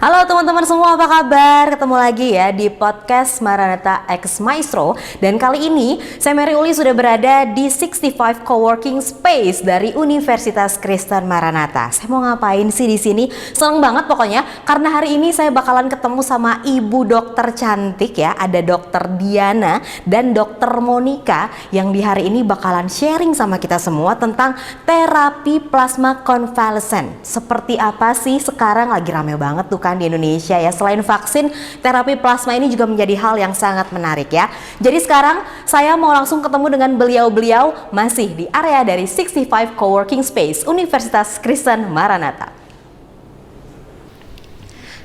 Halo teman-teman semua, apa kabar? Ketemu lagi ya di podcast Maranatha X Maestro. Dan kali ini saya Mary Uli sudah berada di 65 Coworking Space dari Universitas Kristen Maranatha. Saya mau ngapain sih di sini? Senang banget pokoknya karena hari ini saya bakalan ketemu sama ibu dokter cantik ya. Ada dokter Diana dan dokter Monica yang di hari ini bakalan sharing sama kita semua tentang terapi plasma konvalesen. Seperti apa sih sekarang lagi rame banget tuh kan di Indonesia ya. Selain vaksin, terapi plasma ini juga menjadi hal yang sangat menarik ya. Jadi sekarang saya mau langsung ketemu dengan beliau-beliau masih di area dari 65 Coworking Space Universitas Kristen Maranatha.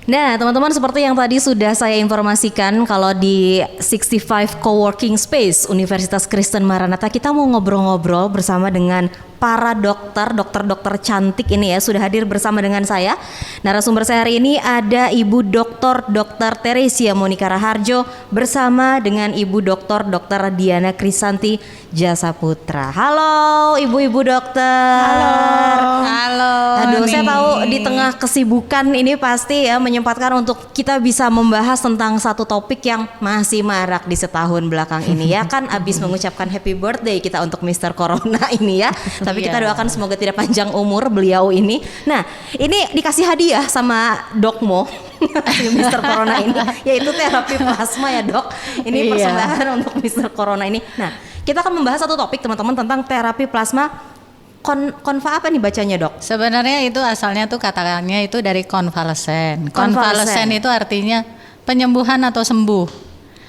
Nah teman-teman, seperti yang tadi sudah saya informasikan, kalau di 65 Coworking Space Universitas Kristen Maranatha kita mau ngobrol-ngobrol bersama dengan para dokter cantik ini ya. Sudah hadir bersama dengan saya. Narasumber saya hari ini ada Ibu Dr. Teresia Monica Raharjo bersama dengan Ibu Dr. Diana Krisanti Jasaputra. Halo ibu-ibu dokter. Halo. Aduh, saya tahu di tengah kesibukan ini pasti ya menyempatkan untuk kita bisa membahas tentang satu topik yang masih marak di setahun belakang ini ya. Kan abis mengucapkan happy birthday kita untuk Mr. Corona ini ya. Tapi kita doakan semoga tidak panjang umur beliau ini. Nah, ini dikasih hadiah sama Dokmo Mr. Corona ini, yaitu terapi plasma ya dok. Ini persembahan untuk Mr. Corona ini. Nah, kita akan membahas satu topik teman-teman tentang terapi plasma konva apa nih bacanya dok? Sebenarnya itu asalnya tuh katanya itu dari konvalesen. Konvalesen itu artinya penyembuhan atau sembuh.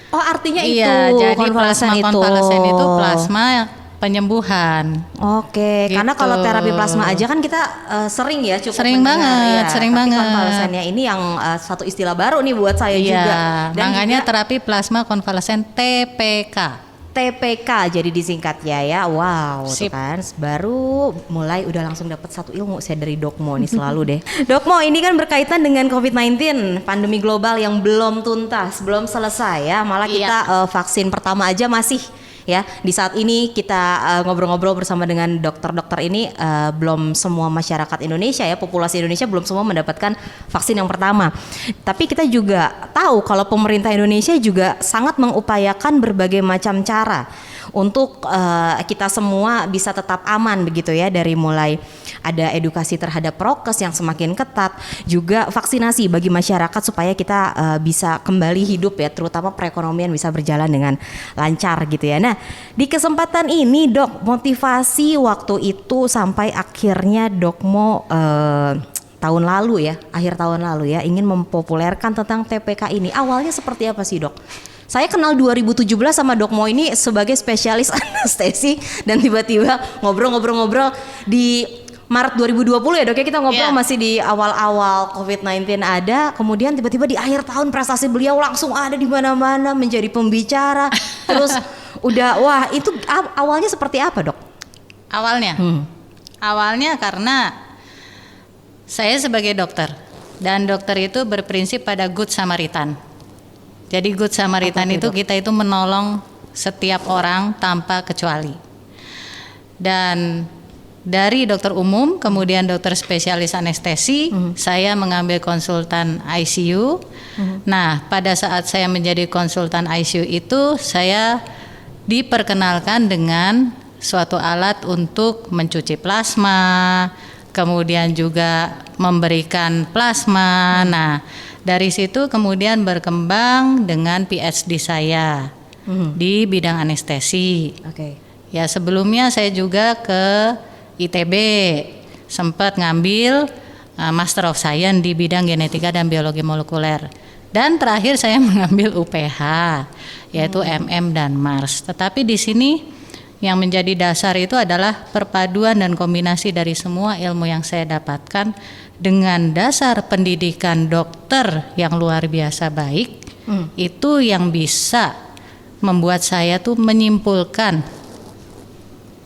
Oh, artinya iya, itu. Jadi plasma konvalesen itu plasma penyembuhan. Oke, gitu. Karena kalau terapi plasma aja kan kita sering ya cukup sering mendengar, banget, ya. sering Tapi banget. konvalesennya ini yang satu istilah baru nih buat saya juga. Dan makanya juga terapi plasma konvalesen TPK. TPK jadi disingkat ya. Wow, tuh Sip. kan baru mulai udah langsung dapat satu ilmu saya dari Dokmo nih selalu deh. Dokmo, ini kan berkaitan dengan COVID-19, pandemi global yang belum tuntas, belum selesai ya. Malah kita vaksin pertama aja masih ya. Di saat ini kita ngobrol-ngobrol bersama dengan dokter-dokter ini, belum semua masyarakat Indonesia ya, populasi Indonesia belum semua mendapatkan vaksin yang pertama. Tapi kita juga tahu kalau pemerintah Indonesia juga sangat mengupayakan berbagai macam cara untuk kita semua bisa tetap aman begitu ya, dari mulai ada edukasi terhadap prokes yang semakin ketat, juga vaksinasi bagi masyarakat supaya kita bisa kembali hidup ya, terutama perekonomian bisa berjalan dengan lancar gitu ya. Nah, di kesempatan ini dok, motivasi waktu itu sampai akhirnya Dokmo tahun lalu ya, akhir tahun lalu ya, ingin mempopulerkan tentang TPK ini. Awalnya seperti apa sih dok? Saya kenal 2017 sama Dokmo ini sebagai spesialis anestesi, dan tiba-tiba ngobrol-ngobrol di Maret 2020 ya dok ya, kita ngobrol masih di awal-awal COVID-19 ada, kemudian tiba-tiba di akhir tahun prestasi beliau langsung ada di mana-mana menjadi pembicara, terus udah wah itu awalnya seperti apa dok? Awalnya karena saya sebagai dokter, dan dokter itu berprinsip pada Good Samaritan. Jadi Good Samaritan itu kita itu menolong setiap orang tanpa kecuali. Dan dari dokter umum, kemudian dokter spesialis anestesi, saya mengambil konsultan ICU. Nah, pada saat saya menjadi konsultan ICU itu, saya diperkenalkan dengan suatu alat untuk mencuci plasma, kemudian juga memberikan plasma. Nah, dari situ kemudian berkembang dengan PhD saya di bidang anestesi. Ya, sebelumnya saya juga ke ITB, sempat ngambil Master of Science di bidang genetika dan biologi molekuler. Dan terakhir saya mengambil UPH, yaitu MM dan Mars. Tetapi di sini yang menjadi dasar itu adalah perpaduan dan kombinasi dari semua ilmu yang saya dapatkan dengan dasar pendidikan dokter yang luar biasa baik. Itu yang bisa membuat saya tuh menyimpulkan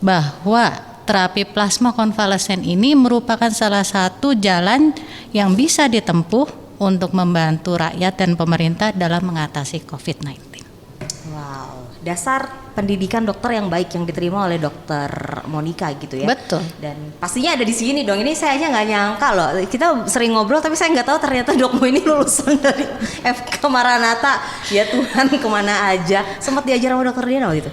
bahwa terapi plasma konvalesen ini merupakan salah satu jalan yang bisa ditempuh untuk membantu rakyat dan pemerintah dalam mengatasi COVID-19. Wow, dasar pendidikan dokter yang baik yang diterima oleh dokter Monica gitu ya. Betul. Dan pastinya ada di sini dong. Ini saya aja nggak nyangka loh. Kita sering ngobrol tapi saya nggak tahu ternyata Dokmo ini lulusan dari FK Maranatha. Ya Tuhan, kemana aja. Sempat diajar sama dokter Diana waktu itu?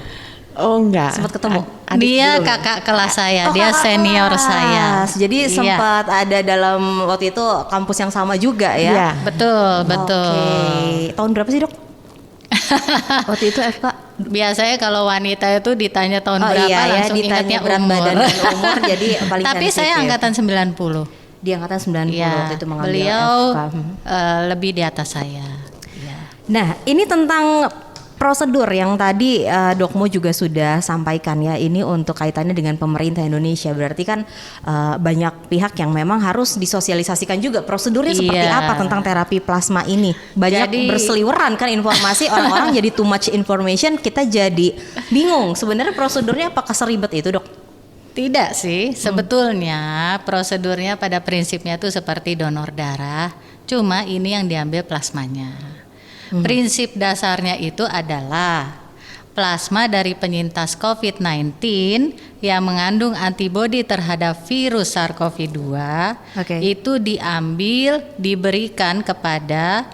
Oh enggak. Sempat ketemu? Dia kakak kelas saya, dia kakak senior kelas. saya. Jadi Iya. sempat ada dalam waktu itu kampus yang sama juga ya. Iya. Betul, betul. Oke. Tahun berapa sih dok? Waktu itu FK? Biasanya kalau wanita itu ditanya tahun Oh berapa iya ya, langsung ditanya ingatnya berat umur. badan dan umur jadi paling Tapi saya sensitif. angkatan 90. Dia angkatan 90 Iya, waktu itu mengambil beliau FK. lebih di atas saya. Iya. Nah, ini tentang prosedur yang tadi Dokmo juga sudah sampaikan ya. Ini untuk kaitannya dengan pemerintah Indonesia. Berarti kan banyak pihak yang memang harus disosialisasikan juga prosedurnya seperti Iya. apa tentang terapi plasma ini. Banyak Jadi- berseliweran kan informasi, orang-orang jadi too much information, kita jadi bingung. Sebenarnya prosedurnya apakah seribet itu, Dok? Tidak sih, sebetulnya prosedurnya pada prinsipnya itu seperti donor darah, cuma ini yang diambil plasmanya. Prinsip dasarnya itu adalah plasma dari penyintas COVID-19 yang mengandung antibodi terhadap virus SARS-CoV-2 Oke. itu diambil, diberikan kepada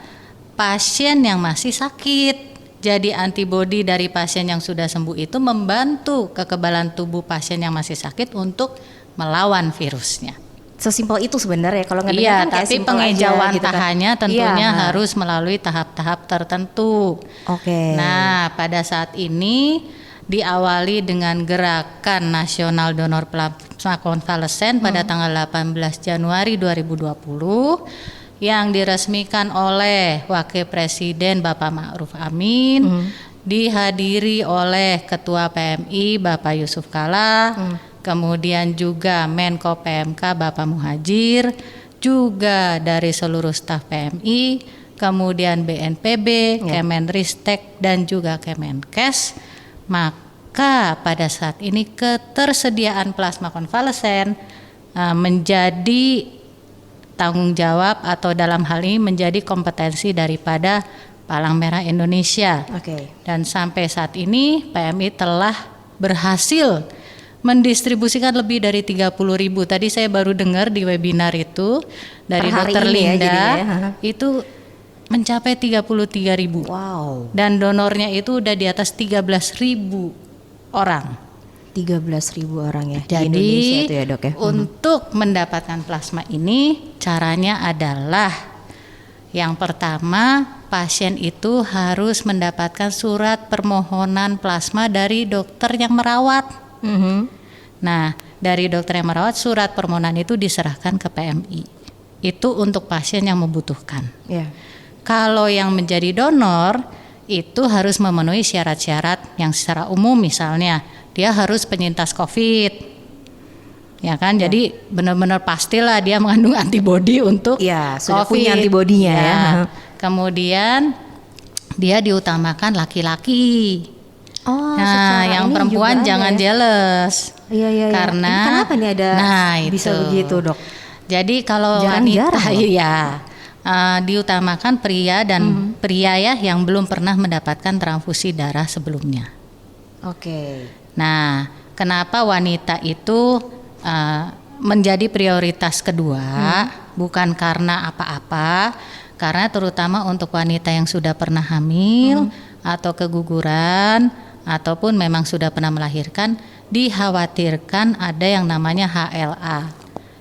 pasien yang masih sakit. Jadi antibodi dari pasien yang sudah sembuh itu membantu kekebalan tubuh pasien yang masih sakit untuk melawan virusnya. Sesimpel itu sebenarnya kalau nggak Iya, kan kayak tapi simpel pengejauhan aja gitu kan. tahannya tentunya Iya. harus melalui tahap-tahap tertentu. Oke. Nah, pada saat ini diawali dengan gerakan nasional donor plasma konvalesen pada tanggal 18 Januari 2020 yang diresmikan oleh Wakil Presiden Bapak Ma'ruf Amin, dihadiri oleh Ketua PMI Bapak Yusuf Kala, kemudian juga Menko PMK Bapak Muhajir, juga dari seluruh staf PMI, kemudian BNPB, Kemenristek dan juga Kemenkes. Maka pada saat ini ketersediaan plasma konvalesen menjadi tanggung jawab atau dalam hal ini menjadi kompetensi daripada Palang Merah Indonesia. Oke. Dan sampai saat ini PMI telah berhasil mendistribusikan lebih dari 30.000. Tadi saya baru dengar di webinar itu dari Per hari Dr. ini ya Linda jadinya ya. itu mencapai 33.000. Wow. Dan donornya itu udah di atas 13.000 orang. 13.000 orang ya di Jadi Indonesia itu ya, Dok ya. untuk mendapatkan plasma ini caranya adalah yang pertama pasien itu harus mendapatkan surat permohonan plasma dari dokter yang merawat. Nah, dari dokter yang merawat surat permohonan itu diserahkan ke PMI. Itu untuk pasien yang membutuhkan. Iya. Kalau yang menjadi donor itu harus memenuhi syarat-syarat yang secara umum, misalnya dia harus penyintas COVID, ya kan? Jadi benar-benar pastilah dia mengandung antibodi untuk Iya, sudah COVID. punya antibodinya ya. Kemudian dia diutamakan laki-laki. Oh, Nah, secara yang ini perempuan juga ada jangan ya? jealous. Iya, iya, iya. Karena Ini kenapa nih ada bisa itu. begitu, Dok? Jadi kalau Jarang-jarang wanita loh. iya diutamakan pria dan pria ya yang belum pernah mendapatkan transfusi darah sebelumnya. Oke. Nah, kenapa wanita itu menjadi prioritas kedua? Bukan karena apa-apa, karena terutama untuk wanita yang sudah pernah hamil atau keguguran ataupun memang sudah pernah melahirkan, dikhawatirkan ada yang namanya HLA,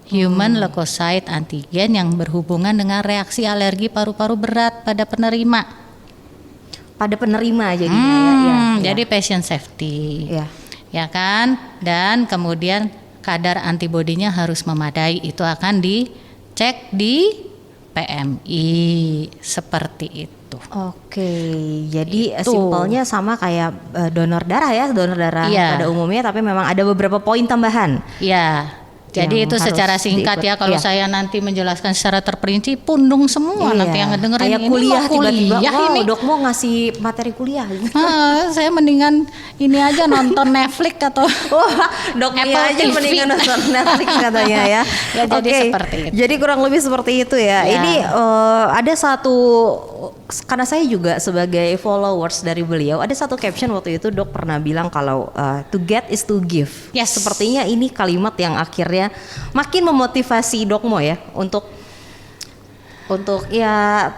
Human Leukocyte Antigen, yang berhubungan dengan reaksi alergi paru-paru berat pada penerima. Pada penerima jadinya ya. Iya, iya. Jadi patient safety. Iya. Ya kan? Dan kemudian kadar antibodinya harus memadai. Itu akan dicek di PMI seperti itu. Oke, jadi Itu. simpelnya sama kayak donor darah ya, donor darah Iya. pada umumnya, tapi memang ada beberapa poin tambahan. Ya. Jadi Yang itu harus secara singkat diikut. ya. Kalau Iya. saya nanti menjelaskan secara terperinci, pundung semua nanti yang ngedengerin. Kayak Ini kuliah mah tiba-tiba, kuliah wow, ini. Dok mau ngasih materi kuliah. Saya mendingan ini aja nonton Netflix atau Wah, Dok Apple Mia aja TV. mendingan nonton Netflix katanya ya. Ya, jadi Oke, seperti itu. Jadi kurang lebih seperti itu ya. Ya. Ini ada karena saya juga sebagai followers dari beliau, ada satu caption waktu itu dok pernah bilang kalau to get is to give. Yes. Sepertinya ini kalimat yang akhirnya makin memotivasi Dokmo ya untuk ya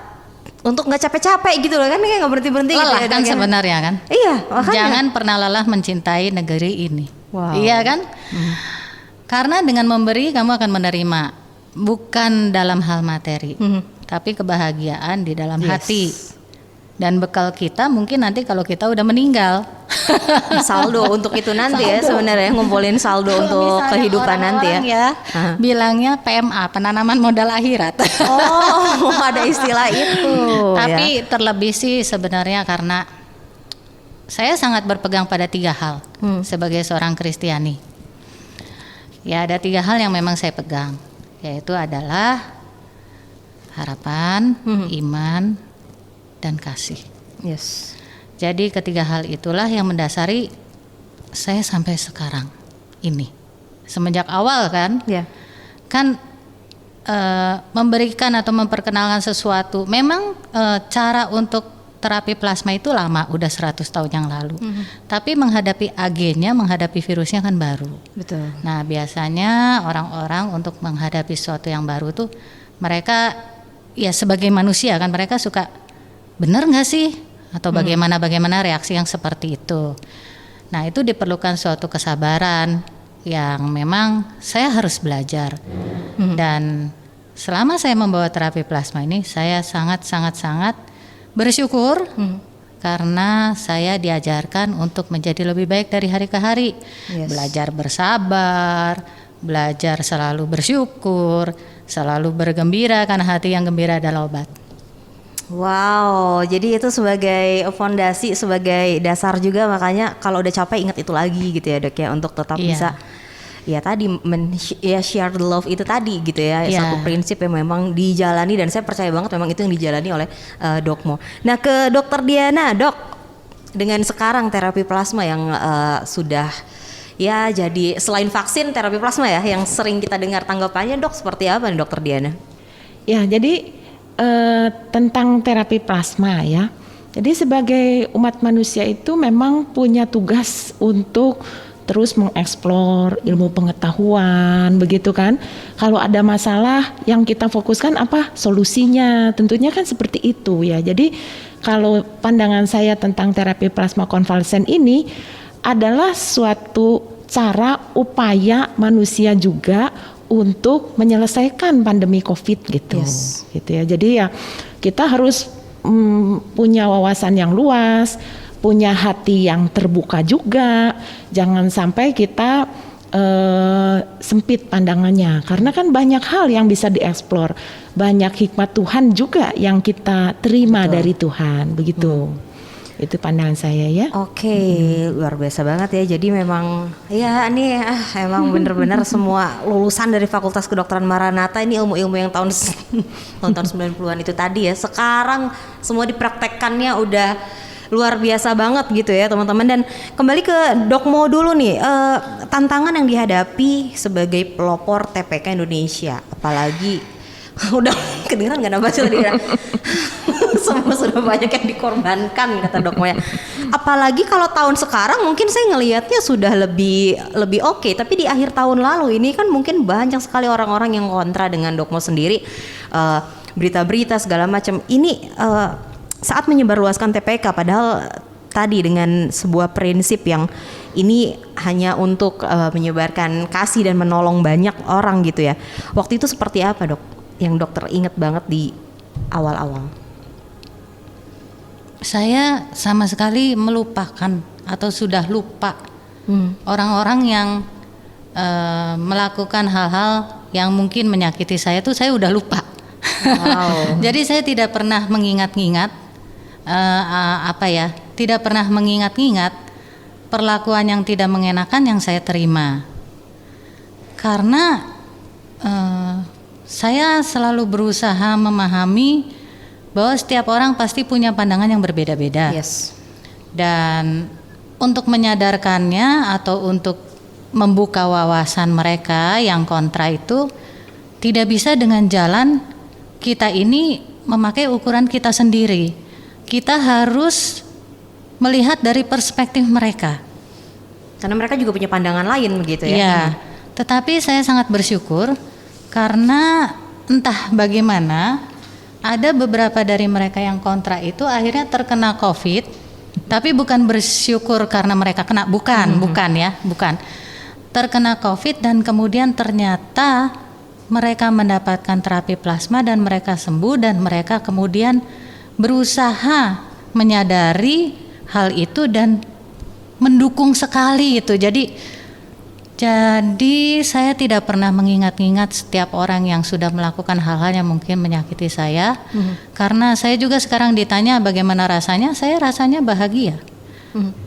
untuk nggak capek-capek gitu loh kan, kayak nggak berhenti-berhenti gitu Lelah ya, kan Dok, ya? sebenarnya kan. Iya, makanya. Jangan pernah lelah mencintai negeri ini. Wow. Iya kan? Karena dengan memberi kamu akan menerima, bukan dalam hal materi, tapi kebahagiaan di dalam hati. Dan bekal kita mungkin nanti kalau kita udah meninggal. Saldo untuk itu nanti ya sebenarnya, ngumpulin saldo untuk Misalnya kehidupan nanti ya. Bilangnya PMA, penanaman modal akhirat. Oh, ada istilah itu. Tapi ya. terlebih sih sebenarnya karena saya sangat berpegang pada 3 hal sebagai seorang Kristiani. Ya, ada 3 hal yang memang saya pegang, yaitu adalah harapan, iman, dan kasih. Yes. Jadi ketiga hal itulah yang mendasari saya sampai sekarang ini. Semenjak awal kan, kan memberikan atau memperkenalkan sesuatu. Memang cara untuk terapi plasma itu lama, udah 100 tahun yang lalu. Tapi menghadapi agennya, menghadapi virusnya kan baru. Betul. Nah biasanya orang-orang untuk menghadapi sesuatu yang baru tuh mereka ya sebagai manusia kan mereka suka bener nggak sih? Atau bagaimana reaksi yang seperti itu. Nah itu diperlukan suatu kesabaran yang memang saya harus belajar. Dan selama saya membawa terapi plasma ini saya sangat bersyukur karena saya diajarkan untuk menjadi lebih baik dari hari ke hari. Belajar bersabar, belajar selalu bersyukur, selalu bergembira karena hati yang gembira adalah obat. Wow, jadi itu sebagai fondasi, sebagai dasar juga, makanya kalau udah capek ingat itu lagi gitu ya dok ya, untuk tetap bisa ya tadi share the love itu tadi gitu ya, satu prinsip yang memang dijalani dan saya percaya banget memang itu yang dijalani oleh Dokmo. Nah ke Dokter Diana, dok, dengan sekarang terapi plasma yang sudah ya jadi selain vaksin terapi plasma ya yang sering kita dengar, tanggapannya dok seperti apa nih Dokter Diana? Ya jadi tentang terapi plasma ya. Jadi sebagai umat manusia itu memang punya tugas untuk terus mengeksplor ilmu pengetahuan begitu kan. Kalau ada masalah yang kita fokuskan apa solusinya, tentunya kan seperti itu ya. Jadi kalau pandangan saya tentang terapi plasma konvalesen ini adalah suatu cara upaya manusia juga untuk menyelesaikan pandemi COVID gitu, gitu ya. Jadi ya kita harus punya wawasan yang luas, punya hati yang terbuka juga. Jangan sampai kita sempit pandangannya, karena kan banyak hal yang bisa dieksplor, banyak hikmat Tuhan juga yang kita terima dari Tuhan, begitu. Itu pandangan saya ya. Oke, luar biasa banget ya. Jadi memang ya ini emang bener-bener semua lulusan dari Fakultas Kedokteran Maranatha ini ilmu-ilmu yang tahun 90-an itu tadi ya. Sekarang semua dipraktekkannya udah luar biasa banget gitu ya teman-teman. Dan kembali ke Dokmo dulu nih, tantangan yang dihadapi sebagai pelopor TPK Indonesia, apalagi udah kedengeran gak nambah tadi ya. Semua sudah banyak yang dikorbankan kata Dokmo ya. Apalagi kalau tahun sekarang mungkin saya ngelihatnya sudah lebih oke, tapi di akhir tahun lalu ini kan mungkin banyak sekali orang-orang yang kontra dengan Dokmo sendiri, berita-berita segala macam. Ini saat menyebarluaskan TPK padahal tadi dengan sebuah prinsip yang ini hanya untuk menyebarkan kasih dan menolong banyak orang gitu ya. Waktu itu seperti apa dok? Yang dokter ingat banget di awal-awal? Saya sama sekali melupakan atau sudah lupa orang-orang yang melakukan hal-hal yang mungkin menyakiti saya tuh saya udah lupa. Wow. Jadi saya tidak pernah mengingat-ingat tidak pernah mengingat-ingat perlakuan yang tidak mengenakan yang saya terima. Karena saya selalu berusaha memahami bahwa setiap orang pasti punya pandangan yang berbeda-beda. Yes. Dan untuk menyadarkannya atau untuk membuka wawasan mereka yang kontra itu tidak bisa dengan jalan kita ini memakai ukuran kita sendiri. kita harus melihat dari perspektif mereka. Karena mereka juga punya pandangan lain begitu ya. Ya, tetapi saya sangat bersyukur karena entah bagaimana ada beberapa dari mereka yang kontra itu akhirnya terkena COVID, tapi bukan bersyukur karena mereka kena, bukan ya, bukan. Terkena COVID dan kemudian ternyata mereka mendapatkan terapi plasma dan mereka sembuh dan mereka kemudian berusaha menyadari hal itu dan mendukung sekali itu. Jadi saya tidak pernah mengingat-ingat setiap orang yang sudah melakukan hal-hal yang mungkin menyakiti saya. Karena saya juga sekarang ditanya bagaimana rasanya, saya rasanya bahagia.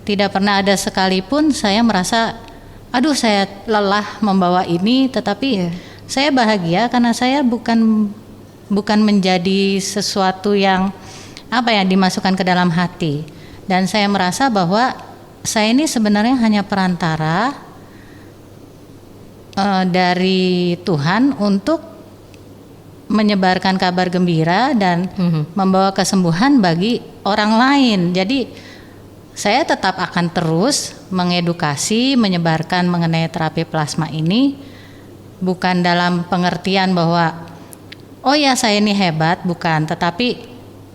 Tidak pernah ada sekalipun saya merasa aduh saya lelah membawa ini, tetapi saya bahagia karena saya bukan menjadi sesuatu yang dimasukkan ke dalam hati. Dan saya merasa bahwa saya ini sebenarnya hanya perantara dari Tuhan untuk menyebarkan kabar gembira dan membawa kesembuhan bagi orang lain. Jadi saya tetap akan terus mengedukasi, menyebarkan mengenai terapi plasma ini, bukan dalam pengertian bahwa oh ya saya ini hebat, bukan, tetapi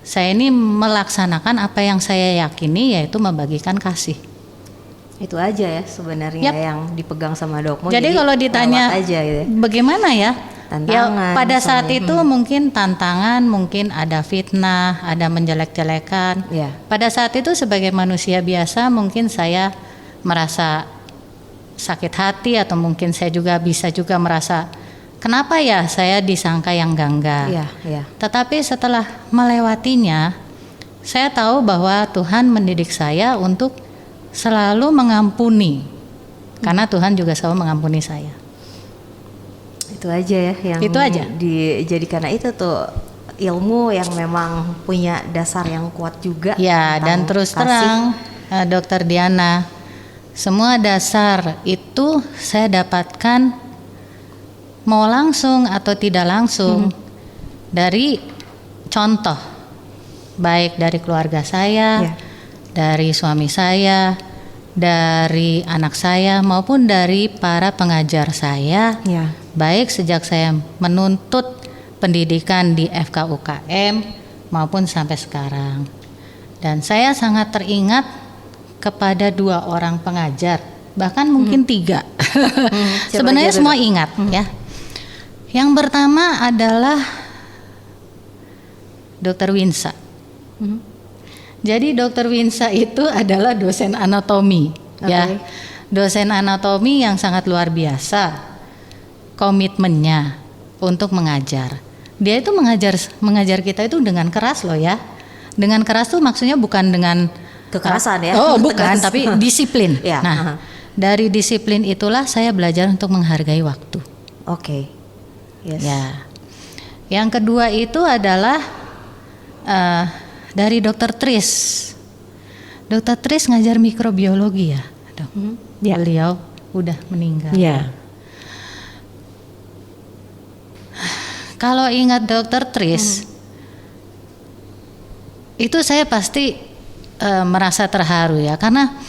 saya ini melaksanakan apa yang saya yakini, yaitu membagikan kasih. Itu aja ya sebenarnya yang dipegang sama Dokmo. Jadi kalau ditanya aja, gitu. Bagaimana ya? Tantangan. Ya pada saat itu mungkin tantangan, mungkin ada fitnah, ada menjelek-jelekan. Pada saat itu sebagai manusia biasa mungkin saya merasa sakit hati atau mungkin saya juga bisa juga merasa kenapa ya saya disangka yang enggak. Tetapi setelah melewatinya, saya tahu bahwa Tuhan mendidik saya untuk selalu mengampuni. Karena Tuhan juga selalu mengampuni saya. Itu aja ya yang itu aja. Dijadikan itu tuh ilmu yang memang punya dasar yang kuat juga. Ya, dan terus terang Dokter Diana, semua dasar itu saya dapatkan mau langsung atau tidak langsung dari contoh, baik dari keluarga saya, dari suami saya, dari anak saya maupun dari para pengajar saya, baik sejak saya menuntut pendidikan di FKUKM maupun sampai sekarang. Dan saya sangat teringat kepada 2 orang pengajar, bahkan mungkin 3. Sebenarnya semua ingat ya. Yang pertama adalah Dr. Winsa. Jadi Dr. Winsa itu adalah dosen anatomi, ya, dosen anatomi yang sangat luar biasa komitmennya untuk mengajar. Dia itu mengajar kita itu dengan keras loh ya. Dengan keras tuh maksudnya bukan dengan kekerasan ya. Oh bukan, tapi disiplin. Nah, dari disiplin itulah saya belajar untuk menghargai waktu. Ya. Yang kedua itu adalah dari Dr. Tris. Dr. Tris ngajar mikrobiologi ya, Dok. Beliau udah meninggal. Kalau ingat Dr. Tris, itu saya pasti merasa terharu ya, karena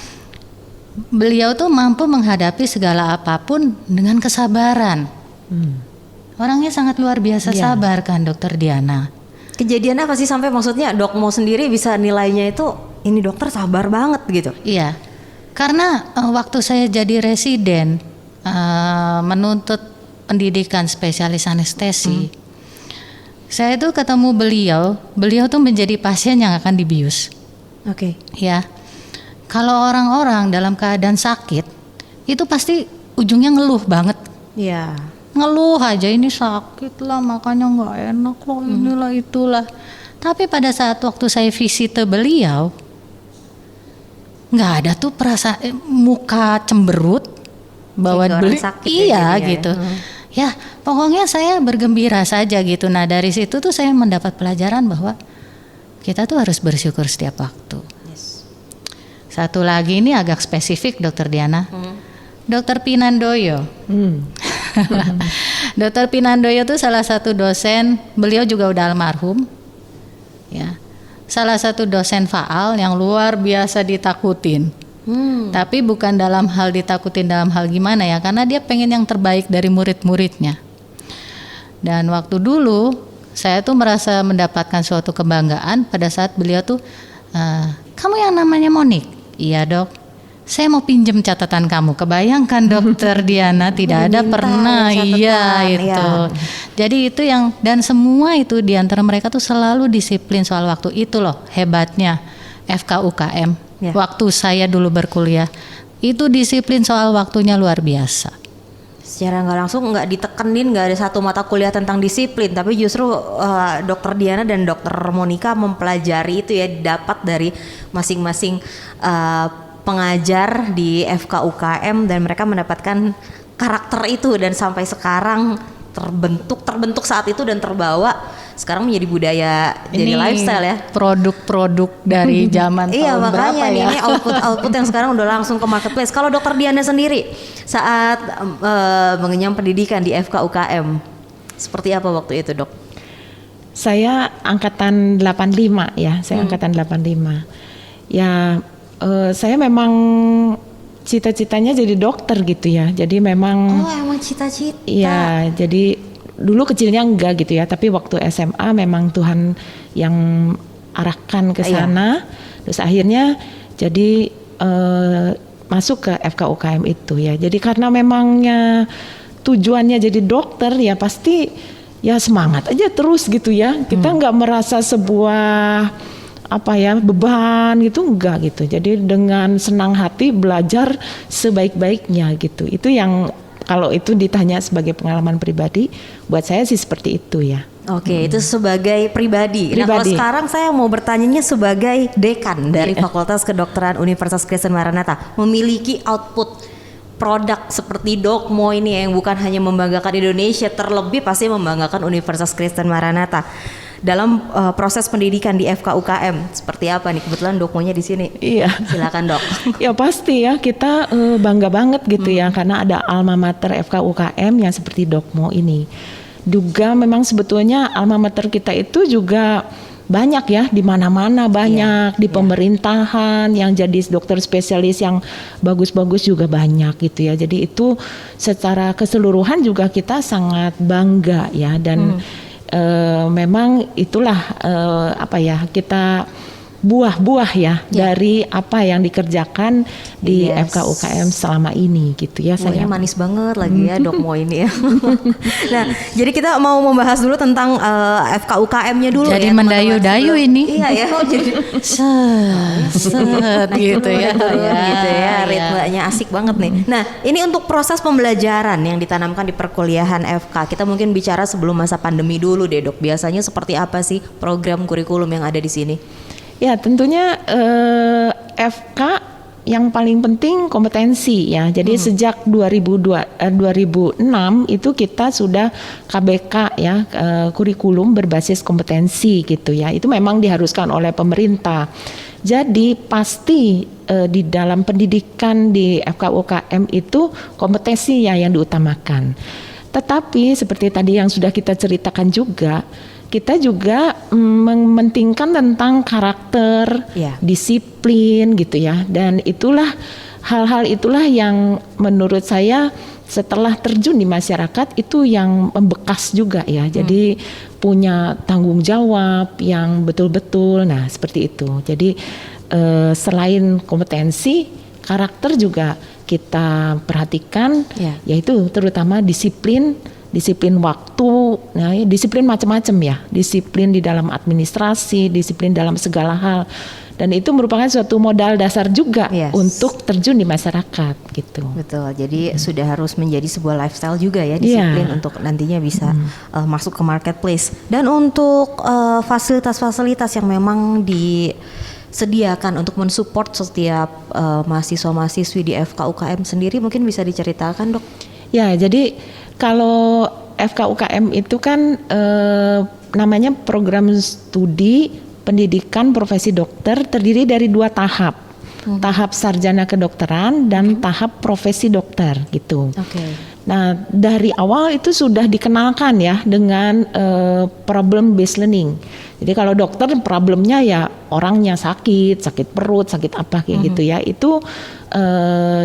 beliau tuh mampu menghadapi segala apapun dengan kesabaran. Orangnya sangat luar biasa sabar kan, Dokter Diana. Kejadian apa sih sampai maksudnya Dokmo sendiri bisa nilainya itu ini dokter sabar banget gitu? Iya, karena waktu saya jadi residen menuntut pendidikan spesialis anestesi, saya itu ketemu beliau tuh menjadi pasien yang akan dibius. Ya, kalau orang-orang dalam keadaan sakit itu pasti ujungnya ngeluh banget. Ngeluh aja, ini sakit lah, makanya nggak enak loh, inilah itulah. Tapi pada saat waktu saya visite beliau, nggak ada tuh perasaan muka cemberut bahwa beliau gitu. Ya pokoknya saya bergembira saja gitu. Nah dari situ tuh saya mendapat pelajaran bahwa kita tuh harus bersyukur setiap waktu. Satu lagi ini agak spesifik Dokter Diana, Dokter Pinandoyo. Dokter Pinandoyo itu salah satu dosen, beliau juga udah almarhum. Ya, salah satu dosen faal yang luar biasa ditakutin. Tapi bukan dalam hal ditakutin dalam hal gimana ya, karena dia pengen yang terbaik dari murid-muridnya. Dan waktu dulu saya tuh merasa mendapatkan suatu kebanggaan pada saat beliau tuh, kamu yang namanya Monik? Iya dok, saya mau pinjem catatan kamu. Kebayangkan dokter Diana tidak ada pernah, iya itu. Jadi itu yang, dan semua itu diantara mereka tuh selalu disiplin soal waktu. Itu loh hebatnya FKUKM. Waktu saya dulu berkuliah itu disiplin soal waktunya luar biasa. Secara nggak langsung nggak ditekenin, nggak ada satu mata kuliah tentang disiplin, tapi justru Dokter Diana dan Dokter Monika mempelajari itu ya, dapat dari masing-masing pengajar di FKUKM, dan mereka mendapatkan karakter itu, dan sampai sekarang terbentuk saat itu dan terbawa sekarang menjadi budaya, jadi lifestyle ya. Produk-produk dari zaman iya, tahun berapa makanya ya? Ini output yang sekarang udah langsung ke marketplace. Kalau Dokter Diana sendiri saat mengenyam pendidikan di FKUKM, seperti apa waktu itu dok? Saya angkatan 85 ya, angkatan 85. Ya, saya memang cita-citanya jadi dokter gitu ya. Jadi memang. Oh, emang cita-cita. Iya, jadi dulu kecilnya enggak gitu ya, tapi waktu SMA memang Tuhan yang arahkan ke sana. Terus akhirnya jadi masuk ke FKUKM itu ya. Jadi karena memangnya tujuannya jadi dokter ya, pasti ya semangat aja terus gitu ya. Kita enggak merasa sebuah beban gitu, enggak gitu. Jadi dengan senang hati belajar sebaik-baiknya gitu. Itu yang kalau itu ditanya sebagai pengalaman pribadi, buat saya sih seperti itu ya. Oke, itu sebagai pribadi. Nah, kalau sekarang saya mau bertanyanya sebagai dekan dari Fakultas Kedokteran Universitas Kristen Maranatha, memiliki output produk seperti Dokmo ini yang bukan hanya membanggakan Indonesia, terlebih pasti membanggakan Universitas Kristen Maranatha. Dalam proses pendidikan di FKUKM seperti apa nih? Kebetulan Dokmonya di sini. Iya. Silakan dok. Ya pasti ya, kita bangga banget gitu ya, karena ada alma mater FKUKM yang seperti Dokmo ini. Juga memang sebetulnya alma mater kita itu juga banyak ya, di mana-mana banyak, di pemerintahan yang jadi dokter spesialis yang bagus-bagus juga banyak gitu ya. Jadi itu secara keseluruhan juga kita sangat bangga ya, dan memang itulah kita buah-buah ya dari apa yang dikerjakan di FKUKM selama ini gitu ya. Saya manis banget lagi ya Dokmo ini ya. Nah, jadi kita mau membahas dulu tentang FKUKM-nya dulu. Jadi ya, mendayu-dayu ini. Iya ya, jadi gitu ya. Gitu ya, ritmenya asik banget nih. Nah, ini untuk proses pembelajaran yang ditanamkan di perkuliahan FK. Kita mungkin bicara sebelum masa pandemi dulu deh, Dok. Biasanya seperti apa sih program kurikulum yang ada di sini? Ya, tentunya FK yang paling penting kompetensi ya. Jadi sejak 2006 itu kita sudah KBK ya, kurikulum berbasis kompetensi gitu ya. Itu memang diharuskan oleh pemerintah. Jadi pasti di dalam pendidikan di FKUKM itu kompetensi ya yang diutamakan. Tetapi seperti tadi yang sudah kita ceritakan juga, kita juga mementingkan tentang karakter, disiplin gitu ya. Dan itulah hal-hal itulah yang menurut saya setelah terjun di masyarakat itu yang membekas juga ya. Jadi punya tanggung jawab yang betul-betul. Nah, seperti itu. Jadi selain kompetensi, karakter juga kita perhatikan, yaitu terutama disiplin waktu, nah disiplin macam-macam ya, disiplin di dalam administrasi, disiplin dalam segala hal, dan itu merupakan suatu modal dasar juga untuk terjun di masyarakat gitu. Betul, jadi sudah harus menjadi sebuah lifestyle juga ya, disiplin untuk nantinya bisa masuk ke marketplace. Dan untuk fasilitas-fasilitas yang memang disediakan untuk mensupport setiap mahasiswa-mahasiswi di FKUKM sendiri, mungkin bisa diceritakan dok? Ya, jadi kalau FKUKM itu kan namanya program studi pendidikan profesi dokter, terdiri dari 2 tahap. Tahap sarjana kedokteran dan tahap profesi dokter gitu. Nah, dari awal itu sudah dikenalkan ya dengan problem based learning. Jadi kalau dokter problemnya ya orangnya sakit perut, sakit apa kayak gitu ya, itu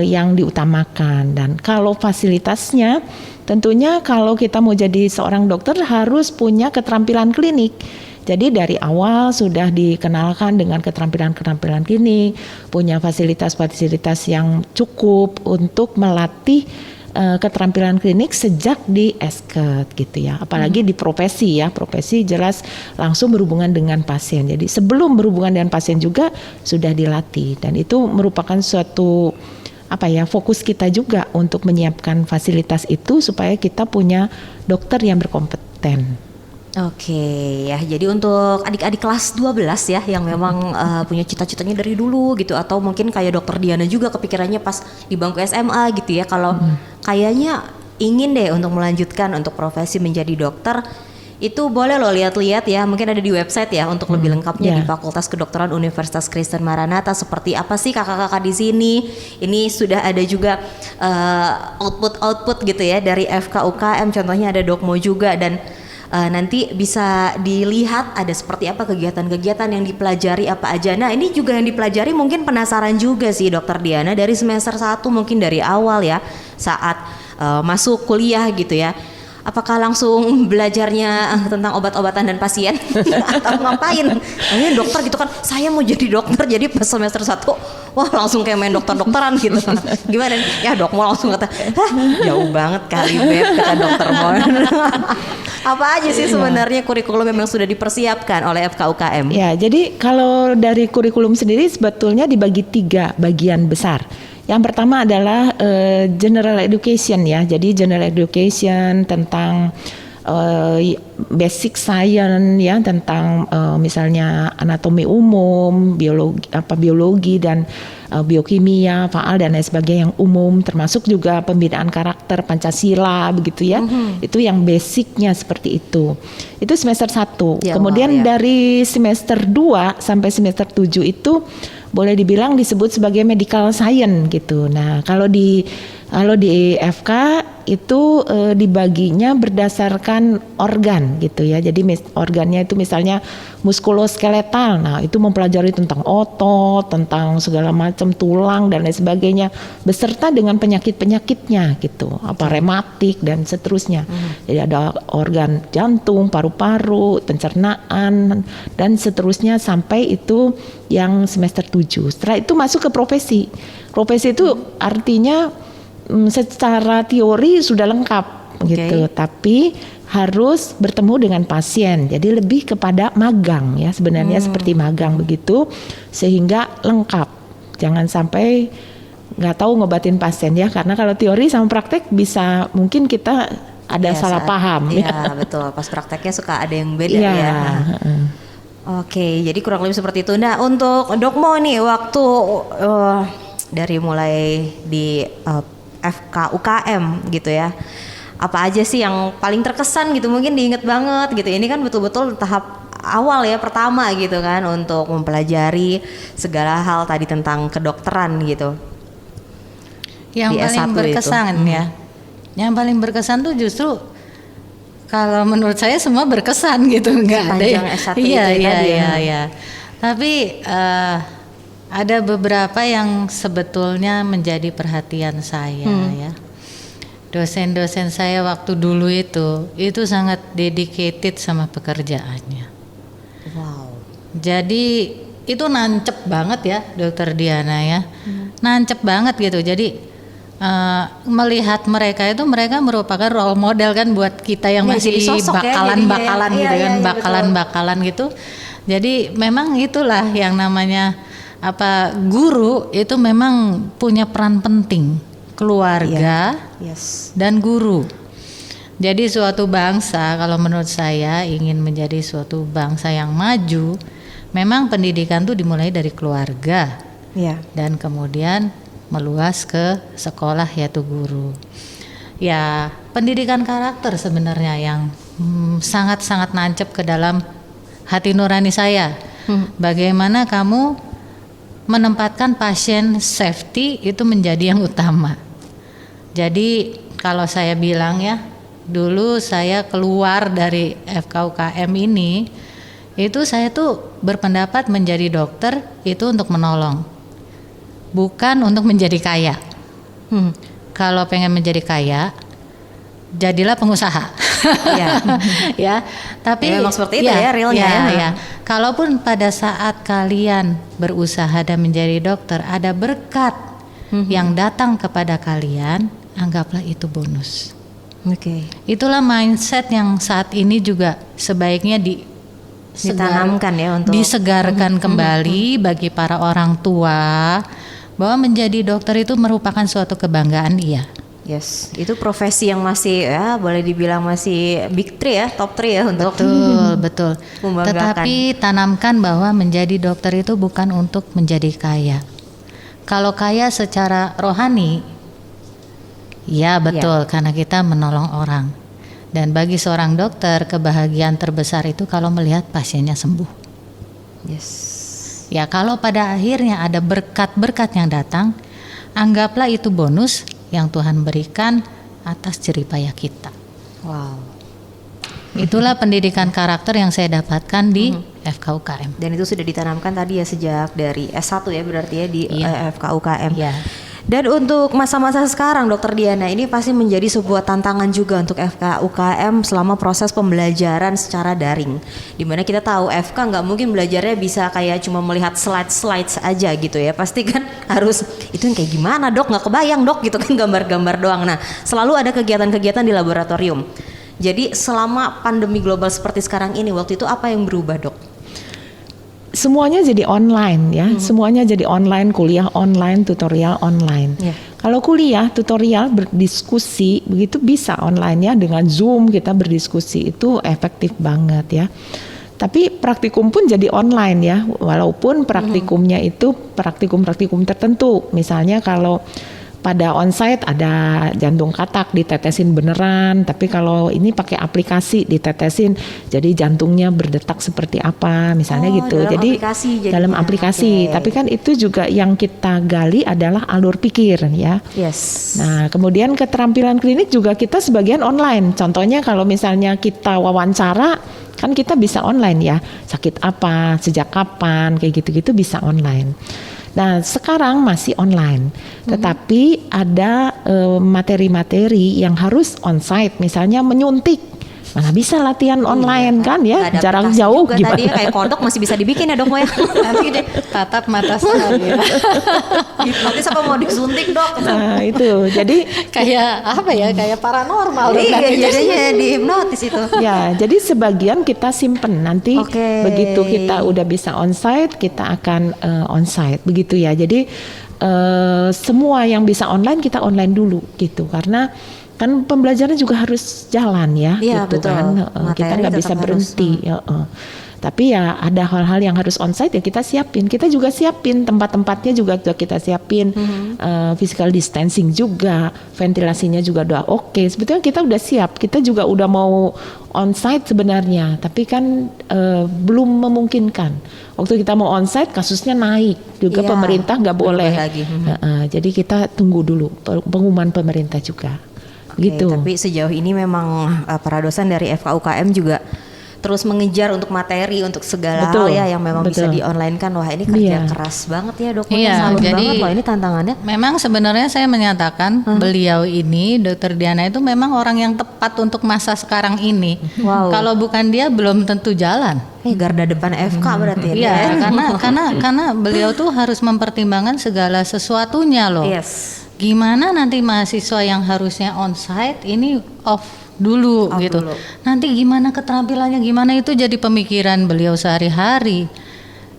yang diutamakan. Dan kalau fasilitasnya, tentunya kalau kita mau jadi seorang dokter harus punya keterampilan klinik. Jadi dari awal sudah dikenalkan dengan keterampilan-keterampilan klinik, punya fasilitas-fasilitas yang cukup untuk melatih keterampilan klinik sejak di esket gitu ya. Apalagi di profesi ya, profesi jelas langsung berhubungan dengan pasien. Jadi sebelum berhubungan dengan pasien juga sudah dilatih, dan itu merupakan suatu fokus kita juga untuk menyiapkan fasilitas itu supaya kita punya dokter yang berkompeten. Oke ya, jadi untuk adik-adik kelas 12 ya yang memang punya cita-citanya dari dulu gitu, atau mungkin kayak dokter Diana juga kepikirannya pas di bangku SMA gitu ya, kalau kayaknya ingin deh untuk melanjutkan untuk profesi menjadi dokter, itu boleh loh lihat-lihat ya, mungkin ada di website ya untuk lebih lengkapnya di Fakultas Kedokteran Universitas Kristen Maranatha, seperti apa sih kakak-kakak di sini. Ini sudah ada juga output gitu ya dari FKUKM, contohnya ada Dokmo juga, dan nanti bisa dilihat ada seperti apa kegiatan-kegiatan yang dipelajari apa aja. Nah ini juga yang dipelajari mungkin penasaran juga sih Dokter Diana dari semester 1, mungkin dari awal ya saat masuk kuliah gitu ya. Apakah langsung belajarnya tentang obat-obatan dan pasien atau ngapain? Ini dokter gitu kan, saya mau jadi dokter, jadi pas semester 1 wah langsung kayak main dokter-dokteran gitu. Gimana nih? Ya Dokmo langsung kata, jauh banget kali Beb, kata Dokter Mon. Apa aja sih sebenarnya kurikulum yang sudah dipersiapkan oleh FKUKM? Ya, jadi kalau dari kurikulum sendiri sebetulnya dibagi 3 bagian besar. Yang pertama adalah general education ya. Jadi general education tentang basic science ya, tentang misalnya anatomi umum, biologi dan biokimia, faal dan lain sebagainya yang umum, termasuk juga pembinaan karakter Pancasila begitu ya. Itu yang basicnya seperti itu. Itu semester 1. Kemudian dari semester 2 sampai semester 7 itu boleh dibilang disebut sebagai medical science gitu. Nah, kalau di FK itu dibaginya berdasarkan organ gitu ya. Jadi organnya itu misalnya muskuloskeletal. Nah, itu mempelajari tentang otot, tentang segala macam tulang dan lain sebagainya, beserta dengan penyakit-penyakitnya gitu. Apa rematik dan seterusnya. Jadi ada organ jantung, paru-paru, pencernaan dan seterusnya sampai itu yang semester 7. Setelah itu masuk ke profesi. Profesi itu artinya secara teori sudah lengkap gitu, tapi harus bertemu dengan pasien. Jadi lebih kepada magang ya, sebenarnya seperti magang begitu, sehingga lengkap. Jangan sampai nggak tahu ngobatin pasien ya, karena kalau teori sama praktek bisa mungkin kita ada salah paham. Ya betul, pas prakteknya suka ada yang beda ya. Oke, jadi kurang lebih seperti itu. Nah untuk Dokmo nih, waktu dari mulai di FKUKM gitu ya, apa aja sih yang paling terkesan gitu, mungkin diinget banget gitu. Ini kan betul-betul tahap awal ya, pertama gitu kan, untuk mempelajari segala hal tadi tentang kedokteran gitu. Yang paling berkesan ya, yang paling berkesan tuh justru kalau menurut saya semua berkesan gitu, nggak ada yang iya. Tapi ada beberapa yang sebetulnya menjadi perhatian saya ya. Dosen-dosen saya waktu dulu itu sangat dedicated sama pekerjaannya. Wow. Jadi itu nancep banget ya Dokter Diana ya. Nancep banget gitu. Jadi melihat mereka merupakan role model kan buat kita yang masih bakalan-bakalan gitu kan, bakalan-bakalan gitu. Jadi memang itulah yang namanya guru itu memang punya peran penting, keluarga dan guru. Jadi suatu bangsa kalau menurut saya ingin menjadi suatu bangsa yang maju, memang pendidikan tuh dimulai dari keluarga dan kemudian meluas ke sekolah yaitu guru. Ya pendidikan karakter sebenarnya yang sangat-sangat nancep ke dalam hati nurani saya. Bagaimana kamu menempatkan pasien safety itu menjadi yang utama. Jadi Kalau saya bilang ya, dulu saya keluar dari FKUKM ini, itu saya tuh berpendapat menjadi dokter itu untuk menolong, bukan untuk menjadi kaya. Kalau pengen menjadi kaya, jadilah pengusaha. Iya. Ya, tapi Ya, memang seperti itu ya, realnya ya. Kalaupun pada saat kalian berusaha dan menjadi dokter ada berkat yang datang kepada kalian, anggaplah itu bonus. Oke. Itulah mindset yang saat ini juga sebaiknya Ditanamkan ya untuk disegarkan kembali bagi para orang tua, bahwa menjadi dokter itu merupakan suatu kebanggaan. Iya. Yes, itu profesi yang masih ya boleh dibilang masih big three ya, top 3 ya untuk Betul. membanggakan. Tetapi tanamkan bahwa menjadi dokter itu bukan untuk menjadi kaya. Kalau kaya secara rohani, ya betul, karena kita menolong orang. Dan bagi seorang dokter, kebahagiaan terbesar itu kalau melihat pasiennya sembuh. Yes. Ya, kalau pada akhirnya ada berkat-berkat yang datang, anggaplah itu bonus yang Tuhan berikan atas jerih payah kita. Wow. Itulah pendidikan karakter yang saya dapatkan di FKUKM. Dan itu sudah ditanamkan tadi ya sejak dari S1 ya berarti ya di FKUKM. Iya. Dan untuk masa-masa sekarang Dokter Diana, ini pasti menjadi sebuah tantangan juga untuk FKUKM selama proses pembelajaran secara daring. Dimana kita tahu FK nggak mungkin belajarnya bisa kayak cuma melihat slides aja gitu ya. Pasti kan harus itu yang kayak gimana dok, nggak kebayang dok gitu kan, gambar-gambar doang. Nah selalu ada kegiatan-kegiatan di laboratorium. Jadi selama pandemi global seperti sekarang ini, waktu itu apa yang berubah dok? Semuanya jadi online ya, semuanya jadi online, kuliah online, tutorial online. Yeah. Kalau kuliah, tutorial, berdiskusi, begitu bisa online ya, dengan Zoom kita berdiskusi, itu efektif banget ya. Tapi praktikum pun jadi online ya, walaupun praktikumnya itu praktikum-praktikum tertentu. Misalnya kalau pada onsite ada jantung katak ditetesin beneran, tapi kalau ini pakai aplikasi ditetesin, jadi jantungnya berdetak seperti apa, misalnya gitu. Dalam Jadi aplikasi dalam jadinya. aplikasi, Okay. tapi kan itu juga yang kita gali adalah alur pikir ya. Yes. Nah, kemudian keterampilan klinik juga kita sebagian online. Contohnya kalau misalnya kita wawancara, kan kita bisa online ya. Sakit apa, sejak kapan, kayak gitu-gitu bisa online. Nah, sekarang masih online. Tetapi ada materi-materi yang harus onsite, misalnya menyuntik. Mana bisa latihan online kan ya, Nggak ada jarak aplikasi jauh juga gimana? tadi ya, kayak kodok masih bisa dibikin ya dok ya. Nanti deh tatap mata saya. Nanti siapa mau disuntik dok? Nah, itu. Jadi Kayak apa ya? Kayak paranormal. Iya jadinya dihipnotis itu. ya, jadi sebagian kita simpen, nanti Oke. begitu kita udah bisa onsite, kita akan onsite, begitu ya. Jadi semua yang bisa online kita online dulu gitu, karena kan pembelajaran juga harus jalan ya, Iya, gitu betul. kan. Kita Materi nggak bisa tetap berhenti. Tapi ya ada hal-hal yang harus onsite ya kita siapin. Kita juga siapin tempat-tempatnya juga kita siapin, physical distancing juga, ventilasinya juga udah oke. Sebetulnya kita udah siap. Kita juga udah mau onsite sebenarnya, tapi kan belum memungkinkan. Waktu kita mau onsite kasusnya naik juga, Iya, pemerintah nggak boleh. berubah lagi. Jadi kita tunggu dulu pengumuman pemerintah juga. Oke, Gitu. tapi sejauh ini memang para dosen dari FKUKM juga terus mengejar untuk materi, untuk segala Betul, hal ya yang memang bisa betul. di online kan. Wah ini kerja Iya. keras banget ya dok. Iya, Salut jadi banget loh ini tantangannya. memang sebenarnya saya menyatakan beliau ini, Dokter Diana itu memang orang yang tepat untuk masa sekarang ini. Wow. Kalau bukan dia belum tentu jalan. Garda depan FK berarti ya. Iya, karena beliau tuh harus mempertimbangkan segala sesuatunya loh. Yes. Gimana nanti mahasiswa yang harusnya onsite ini off dulu Off gitu. dulu. Nanti gimana keterampilannya, gimana itu jadi pemikiran beliau sehari-hari.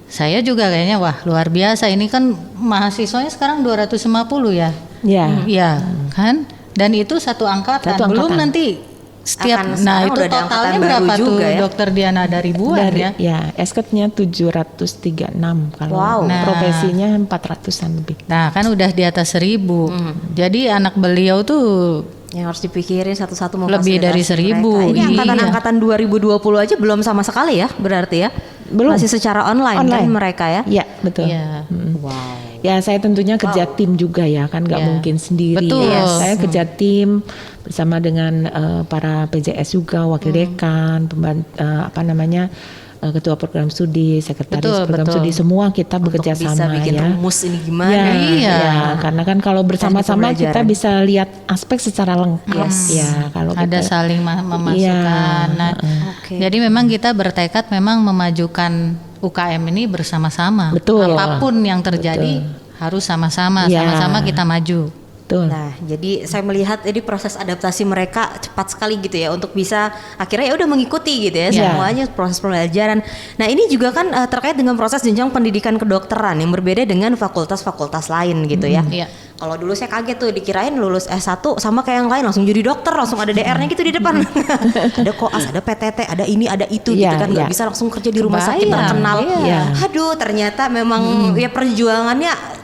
Saya juga kayaknya wah luar biasa, ini kan mahasiswanya sekarang 250 ya. Ya. Iya, kan? Dan itu satu angkatan. Satu Belum angkatan. nanti setiap Akan nah sekarang itu udah ada totalnya angkatan baru berapa tuh juga ya? Dokter Diana, ada ribuan ya. Ya, SKT-nya 736 kalau Wow. Nah. profesinya 400-an lebih. Nah, kan udah di atas 1000. Jadi anak beliau tuh Yang harus dipikirin satu-satu Lebih dari memfasilitasi 1000, mereka. Ini iya. angkatan-angkatan 2020 aja belum sama sekali ya berarti ya. Belum. Masih secara online kan mereka ya? Iya, betul. Iya. Wow. Ya saya tentunya kerja tim juga ya, kan nggak Ya. mungkin sendiri. Betul. Ya. Saya kerja tim bersama dengan para PJS juga, wakil dekan, ketua program studi, sekretaris program studi, semua kita bekerja Untuk sama bisa bikin ya. rumus ini gimana? Ya, Iya. ya, karena kan kalau bersama-sama Teknik kita pembelajaran. bisa lihat aspek secara lengkap. Ya, kalau Ada kita, saling memasukkan. Iya, Nah, Oke. jadi memang kita bertekad memang memajukan UKM ini bersama-sama. Betul. Apapun yang terjadi harus sama-sama, Iya. sama-sama kita maju. betul. Nah, jadi saya melihat ini proses adaptasi mereka cepat sekali gitu ya untuk bisa akhirnya ya udah mengikuti gitu ya Iya. semuanya proses pembelajaran. Nah, ini juga kan terkait dengan proses jenjang pendidikan kedokteran yang berbeda dengan fakultas-fakultas lain gitu ya. Iya. Kalau dulu saya kaget tuh dikirain lulus S1 sama kayak yang lain langsung jadi dokter, langsung ada DR-nya gitu di depan. Ada koas, ada PTT, ada ini, ada itu gitu Iya, kan, nggak iya. bisa langsung kerja di rumah sakit Kebayang, terkenal. iya. Aduh, ternyata memang ya perjuangannya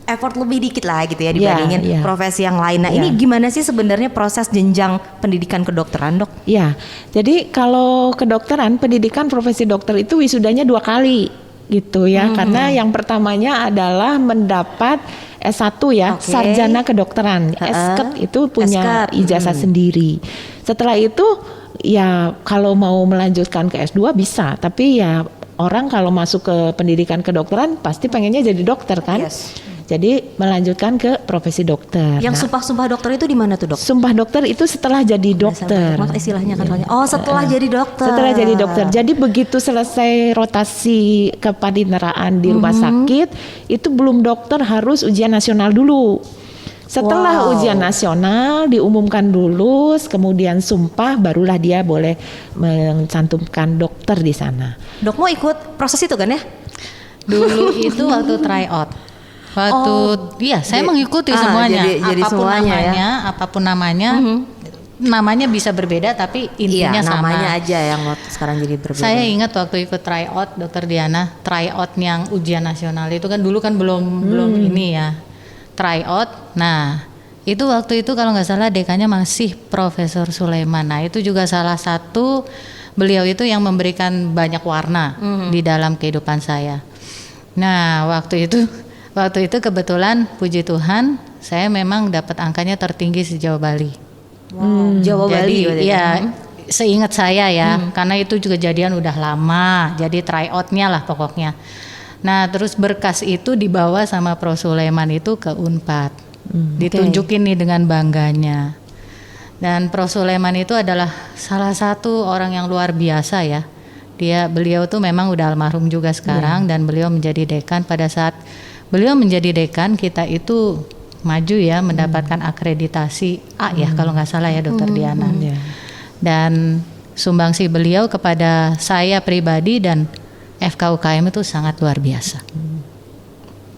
effort lebih dikit lah gitu ya dibandingin Iya, iya. profesi yang lain. Nah, Iya. ini gimana sih sebenarnya proses jenjang pendidikan kedokteran, Dok? Ya, jadi kalau kedokteran, pendidikan profesi dokter itu wisudanya 2 kali gitu ya, karena yang pertamanya adalah mendapat S1 ya, Oke. sarjana kedokteran. SKED itu punya SKED, ijazah sendiri. Setelah itu ya kalau mau melanjutkan ke S2 bisa, tapi ya orang kalau masuk ke pendidikan kedokteran pasti pengennya jadi dokter kan. Yes. Jadi melanjutkan ke profesi dokter. Yang Nah, sumpah-sumpah dokter itu di mana tuh, Dok? sumpah dokter itu setelah jadi dokter. Mas istilahnya kan soalnya. Oh, setelah jadi dokter. Setelah jadi dokter. Jadi begitu selesai rotasi kepaniteraan di rumah sakit, itu belum dokter harus ujian nasional dulu. Setelah Wow. ujian nasional diumumkan lulus, kemudian sumpah, barulah dia boleh mencantumkan dokter di sana. Dok mau ikut proses itu kan ya? Dulu itu waktu tryout. Waktu iya, saya mengikuti semuanya. jadi apapun semuanya ya. namanya, apapun namanya. Namanya bisa berbeda tapi intinya Iya, sama. namanya aja yang waktu sekarang jadi berbeda. Saya ingat waktu ikut tryout, Dokter Diana, tryout yang ujian nasional itu kan dulu kan belum ini ya, tryout. Nah, itu waktu itu kalau nggak salah dekannya masih Profesor Sulaiman. Nah, itu juga salah satu beliau itu yang memberikan banyak warna di dalam kehidupan saya. Nah, waktu itu kebetulan puji Tuhan saya memang dapat angkanya tertinggi se-Jawa Bali. Wow, Jawa Bali. Jadi berarti ya kan? seingat saya ya, karena itu juga kejadian udah lama, jadi tryoutnya lah pokoknya. Nah terus berkas itu dibawa sama Prof Sulaiman itu ke Unpad, ditunjukin nih dengan bangganya. Dan Prof Sulaiman itu adalah salah satu orang yang luar biasa ya. Beliau tuh memang udah almarhum juga sekarang dan beliau menjadi dekan. Pada saat beliau menjadi dekan, kita itu maju ya mendapatkan akreditasi A ya kalau nggak salah ya Dokter Diana. Dan sumbangsi beliau kepada saya pribadi dan FKUKM itu sangat luar biasa.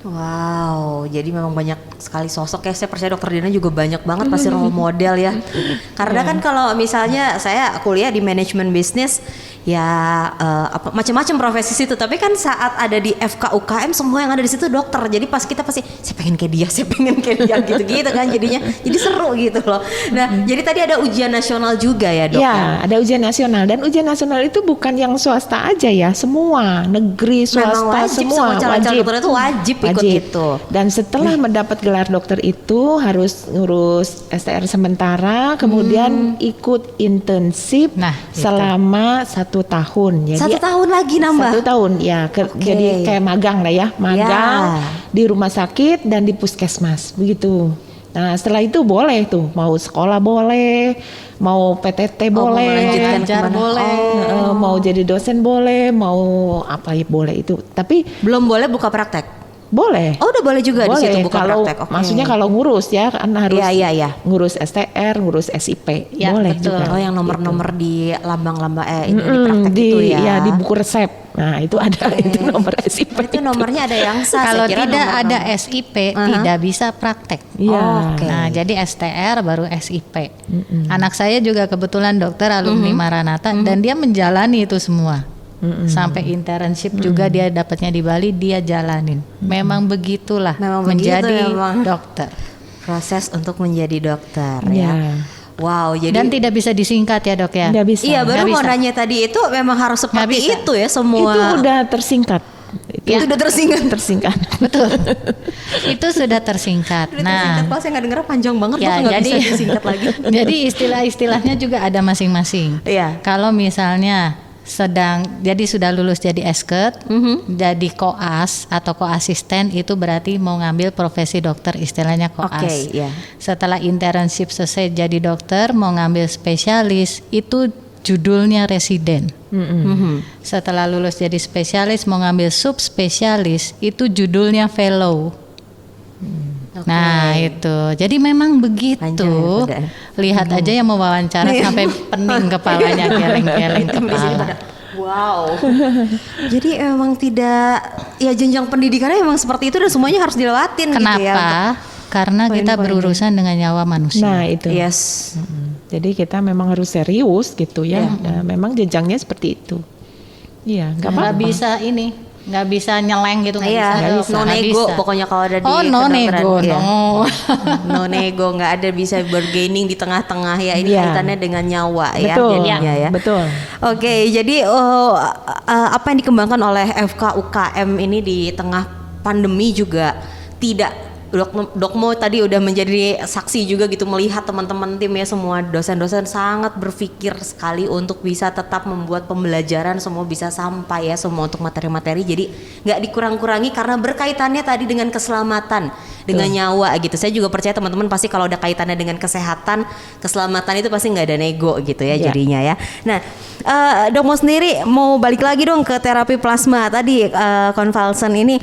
Wow, jadi memang banyak sekali sosok ya. Saya percaya Dokter Diana juga banyak banget pasti role model ya. Karena kan kalau misalnya saya kuliah di manajemen bisnis ya macam-macam profesi situ. Tapi kan saat ada di FKUKM semua yang ada di situ dokter. Jadi pas kita pasti saya pengen kayak dia, saya pengen kayak dia gitu-gitu kan jadinya. Jadi seru gitu loh. Nah, jadi tadi ada ujian nasional juga ya dok? Ya, ada ujian nasional dan ujian nasional itu bukan yang swasta aja ya, semua negeri, swasta, Memang wajib, semua calon-calon wajib. dokter itu wajib ikut itu. Dan setelah mendapat gelar dokter itu harus ngurus STR sementara, kemudian ikut intensif Nah, itu. selama 1 tahun. Jadi 1 tahun lagi nambah. 1 tahun ya, Oke. jadi kayak magang lah ya, magang Ya. di rumah sakit dan di puskesmas begitu. Nah setelah itu boleh tuh mau sekolah boleh, mau PTT Oh, mau boleh, melanjutkan belajar kemana? boleh. mau jadi dosen boleh, mau apa ya boleh itu. Tapi Belum boleh buka praktek. boleh. Oh, udah boleh juga di situ buka kalau praktek. Oke. maksudnya kalau ngurus ya kan harus Iya. ngurus STR, ngurus SIP, Ya, boleh betul. juga. Oh, yang nomor-nomor di lambang-lambang ini di praktek di itu ya. ya di buku resep. Nah, itu ada itu nomor SIP. Itu nomornya ada yang sah. Kalau saya kira tidak nomor- ada SIP tidak bisa praktek. Iya. Oke. Nah, jadi STR baru SIP. Anak saya juga kebetulan dokter alumni Maranatha dan dia menjalani itu semua. Sampai internship juga dia dapatnya di Bali, dia jalanin. Memang begitulah Memang begitu menjadi memang. dokter. Proses untuk menjadi dokter Iya. ya. Wow, jadi Dan tidak bisa disingkat ya dok ya. Nggak bisa. iya baru Nggak mau bisa. nanya tadi itu memang harus seperti bisa. itu ya semua. Itu udah tersingkat. Itu udah tersingkat. Tersingkat. Betul. Itu sudah tersingkat. Udah tersingkat, Nah, kalau saya nggak denger panjang banget ya, tuh nggak jadi bisa disingkat lagi. jadi istilah-istilahnya juga ada masing-masing. Iya. Kalau misalnya jadi sudah lulus jadi esket, jadi koas atau koasisten itu berarti mau ngambil profesi dokter, istilahnya koas. Oke, iya. Setelah internship selesai jadi dokter mau ngambil spesialis itu judulnya residen. Setelah lulus jadi spesialis mau ngambil subspesialis itu judulnya fellow. Oke. Nah itu, jadi memang begitu. Panjang ya, Bunda. Lihat aja yang mau wawancara sampai pening kepalanya, geleng-geleng Di sini kepala. pada, wow. Jadi emang tidak, ya jenjang pendidikannya emang seperti itu dan semuanya harus dilewatin gitu ya. Kenapa? Karena kita poin-poinnya. berurusan dengan nyawa manusia. Nah itu. Yes. Jadi kita memang harus serius gitu ya. Iya. Nah, memang jenjangnya seperti itu. Iya, nggak Nggak apa-apa. bisa ini, nggak bisa nyeleng gitu, nggak Iya, bisa. nggak bisa. no Nggak nego bisa. pokoknya kalau ada di Oh no kedokteran, nego, iya. no. No nego, nggak ada bisa bargaining di tengah-tengah ya. Ini Iya. kaitannya dengan nyawa ya Betul, jadinya ya. betul. Oke, jadi apa yang dikembangkan oleh FK UKM ini di tengah pandemi juga tidak Dokmo tadi udah menjadi saksi juga gitu melihat teman-teman tim ya, semua dosen-dosen sangat berpikir sekali untuk bisa tetap membuat pembelajaran semua bisa sampai ya semua untuk materi-materi, jadi nggak dikurang-kurangi karena berkaitannya tadi dengan keselamatan, dengan nyawa gitu. Saya juga percaya teman-teman pasti kalau ada kaitannya dengan kesehatan, keselamatan itu pasti nggak ada nego gitu ya Iya. jadinya ya. Nah, Dokmo sendiri mau balik lagi dong ke terapi plasma tadi, konvalesen ini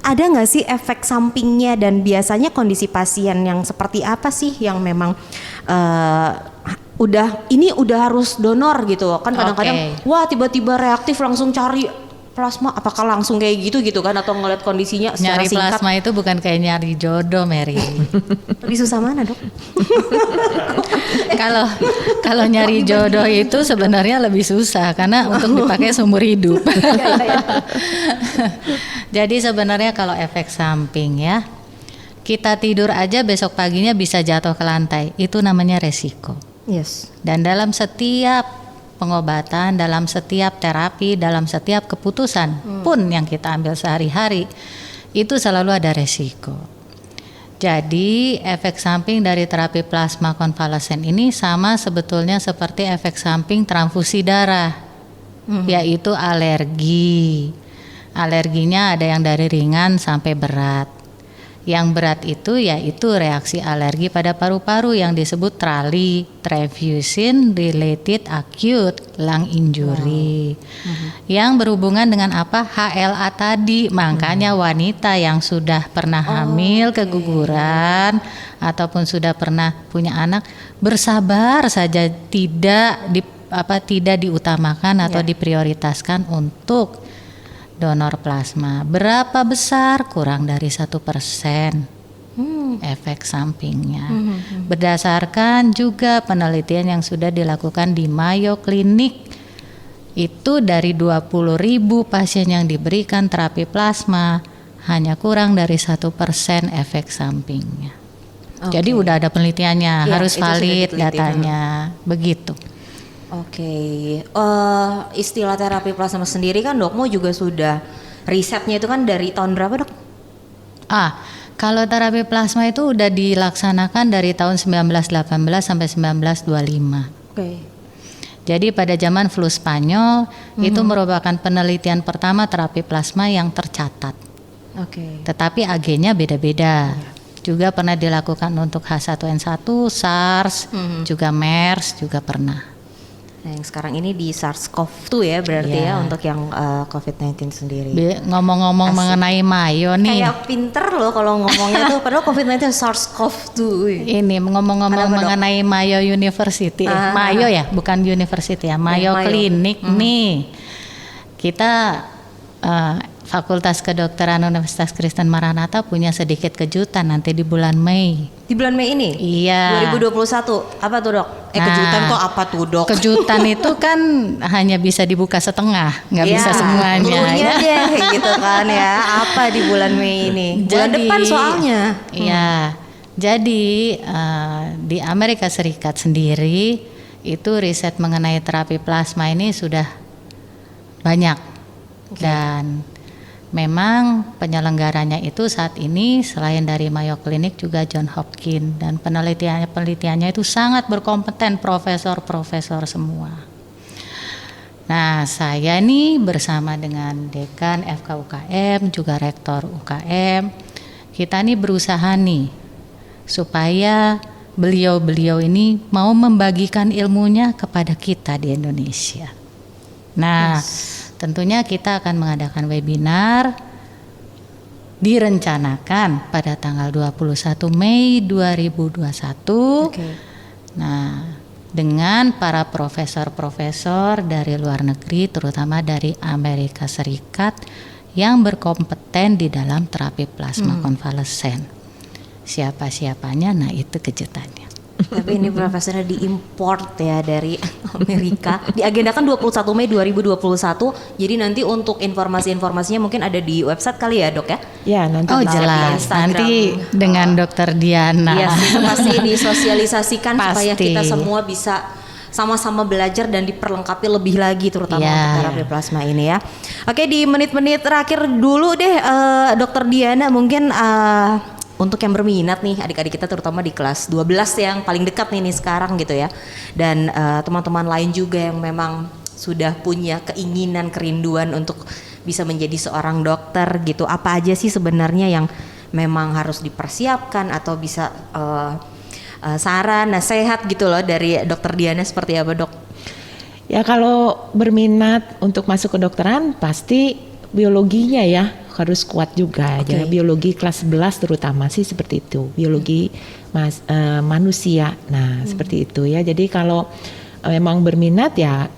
ada nggak sih efek sampingnya dan biasanya kondisi pasien yang seperti apa sih yang memang udah harus donor gitu kan, kadang-kadang wah tiba-tiba reaktif langsung cari plasma, apakah langsung kayak gitu kan atau ngeliat kondisinya secara Nyari singkat? plasma itu bukan kayak nyari jodoh, Mary. Lebih susah mana dok? Kalau nyari jodoh itu sebenarnya lebih susah karena untuk dipakai seumur hidup. Jadi sebenarnya kalau efek samping ya, kita tidur aja besok paginya bisa jatuh ke lantai, itu namanya resiko. Yes. Dan dalam setiap pengobatan, dalam setiap terapi, dalam setiap keputusan pun yang kita ambil sehari-hari, itu selalu ada resiko. Jadi efek samping dari terapi plasma konvalesen ini sama sebetulnya seperti efek samping transfusi darah, yaitu alergi. Alerginya ada yang dari ringan sampai berat. Yang berat itu yaitu reaksi alergi pada paru-paru yang disebut TRALI, Transfusion Related Acute Lung Injury. Yang berhubungan dengan apa? HLA tadi. Makanya wanita yang sudah pernah hamil, keguguran ataupun sudah pernah punya anak, bersabar saja, tidak diutamakan atau diprioritaskan untuk donor plasma. Berapa besar? Kurang dari 1% efek sampingnya. Berdasarkan juga penelitian yang sudah dilakukan di Mayo Clinic, itu dari 20.000 pasien yang diberikan terapi plasma hanya kurang dari 1% efek sampingnya. Jadi udah ada penelitiannya, Ya, harus itu sudah valid diteliti. datanya, begitu. Oke, istilah terapi plasma sendiri kan Dokmo juga sudah risetnya itu kan dari tahun berapa dok? Kalau terapi plasma itu udah dilaksanakan dari tahun 1918 sampai 1925. Oke. Jadi pada zaman flu Spanyol itu merupakan penelitian pertama terapi plasma yang tercatat. Oke. Tetapi AG-nya beda-beda. Juga pernah dilakukan untuk H1N1, SARS, juga MERS juga pernah. Nah yang sekarang ini di SARS-CoV-2 ya berarti Iya. ya untuk yang COVID-19 sendiri. Ngomong-ngomong Asik. mengenai Mayo nih. Kayak pinter loh kalau ngomongnya tuh, padahal COVID-19 SARS-CoV-2. Ini ngomong-ngomong Kenapa, Dok? mengenai Mayo University, Ah. Mayo ya, bukan University ya, Mayo Mayo. Clinic nih. Kita Fakultas Kedokteran Universitas Kristen Maranatha punya sedikit kejutan nanti di bulan Mei. Di bulan Mei ini? Iya. 2021. Apa tuh dok? Nah, Kejutan kok apa tuh dok? Kejutan itu kan hanya bisa dibuka setengah, nggak Ya, bisa semuanya. dulunya Ya. deh gitu kan ya. Apa di bulan Mei ini? Bulan Jadi, depan soalnya. Iya. Jadi di Amerika Serikat sendiri itu riset mengenai terapi plasma ini sudah banyak. Dan memang penyelenggaranya itu saat ini selain dari Mayo Clinic juga John Hopkins, dan penelitiannya itu sangat berkompeten, profesor-profesor semua. Nah, saya ini bersama dengan Dekan FK-UKM juga Rektor UKM, kita nih berusaha nih supaya beliau-beliau ini mau membagikan ilmunya kepada kita di Indonesia. Nah, tentunya kita akan mengadakan webinar direncanakan pada tanggal 21 Mei 2021. Nah, dengan para profesor-profesor dari luar negeri, terutama dari Amerika Serikat yang berkompeten di dalam terapi plasma konvalesen. Siapa-siapanya, nah itu kejutannya. Tapi ini profesornya diimport ya dari Amerika. Diagendakan 21 Mei 2021. Jadi nanti untuk informasi-informasinya mungkin ada di website kali ya, Dok ya? Ya, nanti Oh bisa jelas, Instagram. nanti dengan Dokter Diana. Iya, itu pasti disosialisasikan supaya Pasti. kita semua bisa sama-sama belajar dan diperlengkapi lebih lagi terutama Iya. untuk terapi plasma ini ya. Oke, di menit-menit terakhir dulu deh Dokter Diana mungkin untuk yang berminat nih adik-adik kita terutama di kelas 12 yang paling dekat nih sekarang gitu ya. Dan teman-teman lain juga yang memang sudah punya keinginan, kerinduan untuk bisa menjadi seorang dokter gitu. Apa aja sih sebenarnya yang memang harus dipersiapkan atau bisa saran, nasihat gitu loh dari Dokter Diana seperti apa, Dok? Ya, kalau berminat untuk masuk ke kedokteran pasti biologinya ya harus kuat juga. Jadi biologi kelas 11 terutama sih seperti itu. Biologi manusia. Nah, seperti itu ya. Jadi kalau memang berminat ya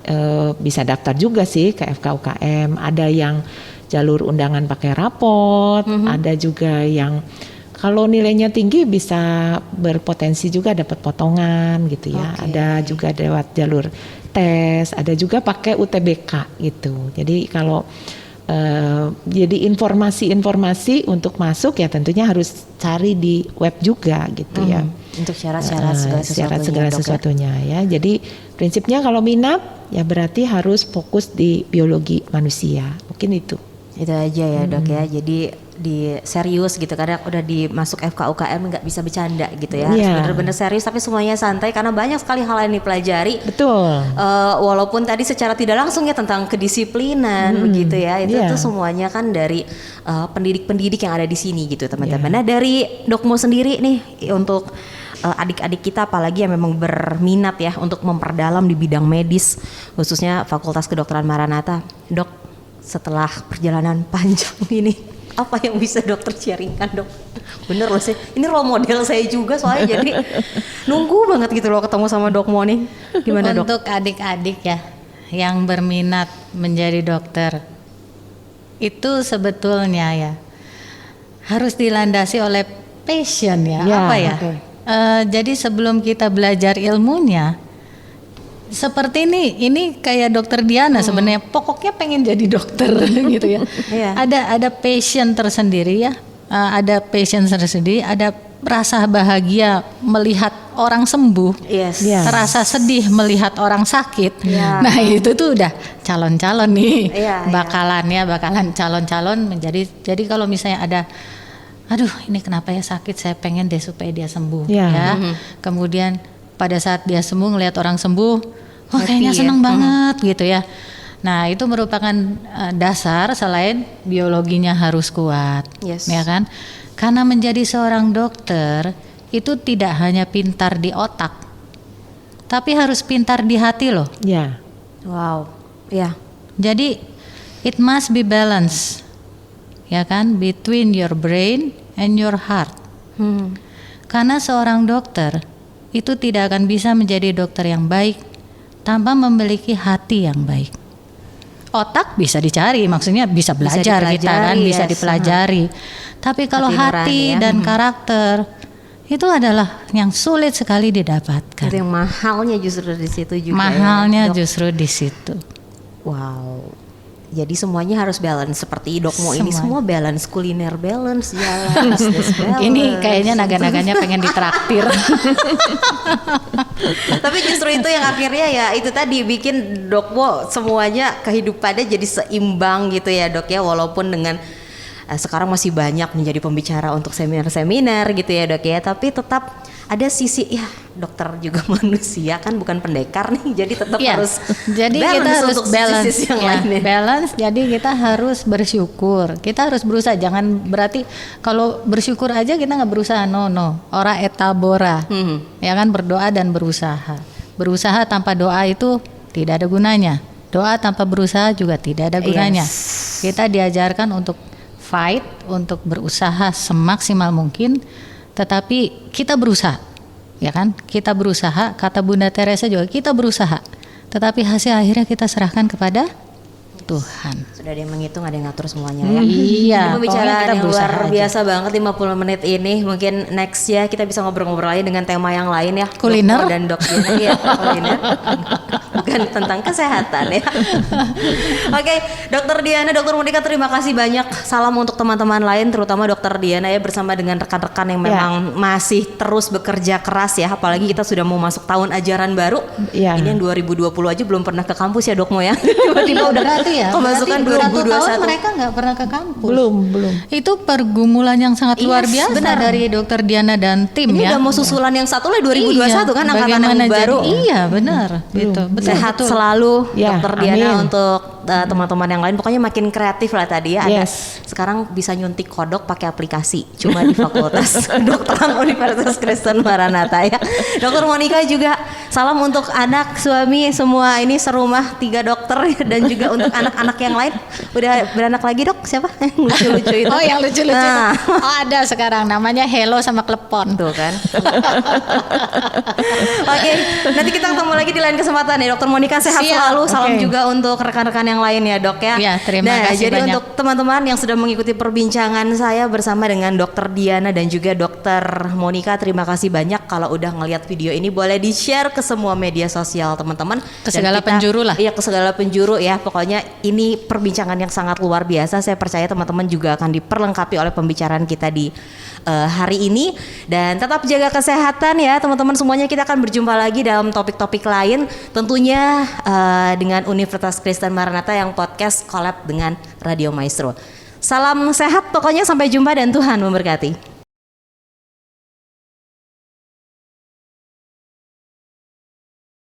bisa daftar juga sih ke FK-UKM. Ada yang jalur undangan pakai rapot, ada juga yang kalau nilainya tinggi bisa berpotensi juga dapat potongan gitu ya. Ada juga lewat jalur tes, ada juga pakai UTBK gitu. Jadi kalau jadi informasi-informasi untuk masuk ya tentunya harus cari di web juga gitu ya. Untuk syarat-syarat segala sesuatunya ya. Jadi prinsipnya kalau minat ya berarti harus fokus di biologi manusia. Mungkin itu. Itu aja ya, Dok ya. Jadi di serius gitu, kadang udah dimasuk FK-UKM nggak bisa bercanda gitu ya. Harus bener-bener serius tapi semuanya santai karena banyak sekali hal yang dipelajari. Betul. Walaupun tadi secara tidak langsung ya tentang kedisiplinan begitu ya. Itu tuh semuanya kan dari pendidik-pendidik yang ada di sini gitu, teman-teman. Nah, dari Dokmo sendiri nih untuk adik-adik kita apalagi yang memang berminat ya untuk memperdalam di bidang medis khususnya Fakultas Kedokteran Maranatha. Dok, setelah perjalanan panjang ini apa yang bisa dokter sharingkan, Dok? Bener loh sih, ini role model saya juga soalnya jadi nunggu banget gitu loh ketemu sama Dokmo nih. Gimana, Dok? Untuk adik-adik ya yang berminat menjadi dokter, itu sebetulnya ya harus dilandasi oleh passion ya, apa ya? Jadi sebelum kita belajar ilmunya, seperti ini kayak Dokter Diana sebenarnya pokoknya pengen jadi dokter gitu ya. Ada passion tersendiri ya, ada passion tersendiri, ada rasa bahagia melihat orang sembuh, terasa sedih melihat orang sakit. Nah itu tuh udah calon-calon nih, bakalan calon-calon menjadi. Jadi kalau misalnya ada, aduh ini kenapa ya sakit, saya pengen deh supaya dia sembuh ya. Kemudian pada saat dia sembuh ngelihat orang sembuh, wah kayaknya seneng banget gitu ya. Nah itu merupakan dasar selain biologinya harus kuat, ya kan? Karena menjadi seorang dokter itu tidak hanya pintar di otak, tapi harus pintar di hati loh. Wow, ya. Jadi it must be balance, ya kan, between your brain and your heart. Karena seorang dokter itu tidak akan bisa menjadi dokter yang baik tanpa memiliki hati yang baik. Otak bisa dicari, maksudnya bisa belajar kita kan, bisa dipelajari. Tapi kalau hati dan karakter itu adalah yang sulit sekali didapatkan. Itu yang mahalnya justru di situ juga. Mahalnya justru di situ. Wow. Jadi semuanya harus balance seperti Dokmo ini, semua balance, kuliner balance, jalan bisnis balance. Ini kayaknya naga-naganya pengen ditraktir. Tapi justru itu yang akhirnya ya itu tadi bikin Dokmo semuanya kehidupannya jadi seimbang gitu ya Dok ya, walaupun dengan sekarang masih banyak menjadi pembicara untuk seminar-seminar gitu ya Dok ya, tapi tetap ada sisi ya dokter juga manusia kan, bukan pendekar nih, jadi tetap harus jadi kita harus untuk balance sisi yang ya, lainnya. balance. Jadi kita harus bersyukur, kita harus berusaha, jangan berarti kalau bersyukur aja kita nggak berusaha, no ora etabora, ya kan, berdoa dan berusaha tanpa doa itu tidak ada gunanya, doa tanpa berusaha juga tidak ada gunanya. Kita diajarkan untuk fight, untuk berusaha semaksimal mungkin, tetapi kita berusaha, ya kan? Kita berusaha, kata Bunda Teresa juga, kita berusaha. Tetapi hasil akhirnya kita serahkan kepada Tuhan. Sudah ada yang menghitung, ada yang ngatur semuanya ya. Iya, Ini pembicaraan kita yang berusaha luar aja. biasa banget 50 menit ini. Mungkin next ya kita bisa ngobrol-ngobrol lagi dengan tema yang lain ya. Kuliner? Dokmo dan Dok Diana ya, kuliner. Bukan tentang kesehatan ya. Oke, Dokter Diana, Dokter Monika, terima kasih banyak. Salam untuk teman-teman lain, terutama Dokter Diana ya, bersama dengan rekan-rekan yang memang masih terus bekerja keras ya. Apalagi kita sudah mau masuk tahun ajaran baru. Ya. Ini yang 2020 aja belum pernah ke kampus ya Dokmo ya. Tiba-tiba udah Berarti ya, kemasukan berarti 1 tahun 2021. mereka nggak pernah ke kampus. Belum. Itu pergumulan yang sangat Iya, luar biasa benar. dari Dokter Diana dan tim Ini ya. udah mau susulan yang satu lah 2021 kan, angkatan bagaimana yang baru. iya benar, gitu. Sehat betul. selalu Ya, Dokter Diana amin. untuk teman-teman yang lain. Pokoknya makin kreatif lah tadi ya. Ada Yes. sekarang bisa nyuntik kodok pakai aplikasi cuma di Fakultas Kedokteran Universitas Kristen Maranatha ya. Dokter Monika juga salam untuk anak, suami, semua ini serumah 3 dokter dan juga untuk anak-anak yang lain. Udah beranak lagi Dok? Siapa? Yang lucu-lucu itu. Oh, yang lucu-lucu Nah. itu. Oh, ada sekarang namanya Hello sama Klepon. Tuh kan. Oke, nanti kita ketemu lagi di lain kesempatan ya Dokter Monika, sehat Siap. selalu. Salam Oke. juga untuk rekan-rekan yang lain ya Dok ya. Iya, terima kasih jadi banyak. untuk teman-teman yang sudah mengikuti perbincangan saya bersama dengan Dokter Diana dan juga Dokter Monika, terima kasih banyak. Kalau udah ngelihat video ini boleh di-share ke semua media sosial teman-teman. Ke Dan segala penjuru lah. Iya, ke segala penjuru ya. Pokoknya ini perbincangan yang sangat luar biasa. Saya percaya teman-teman juga akan diperlengkapi oleh pembicaraan kita di hari ini. Dan tetap jaga kesehatan ya teman-teman semuanya. Kita akan berjumpa lagi dalam topik-topik lain, tentunya dengan Universitas Kristen Maranatha yang podcast collab dengan Radio Maestro. Salam sehat pokoknya, sampai jumpa dan Tuhan memberkati.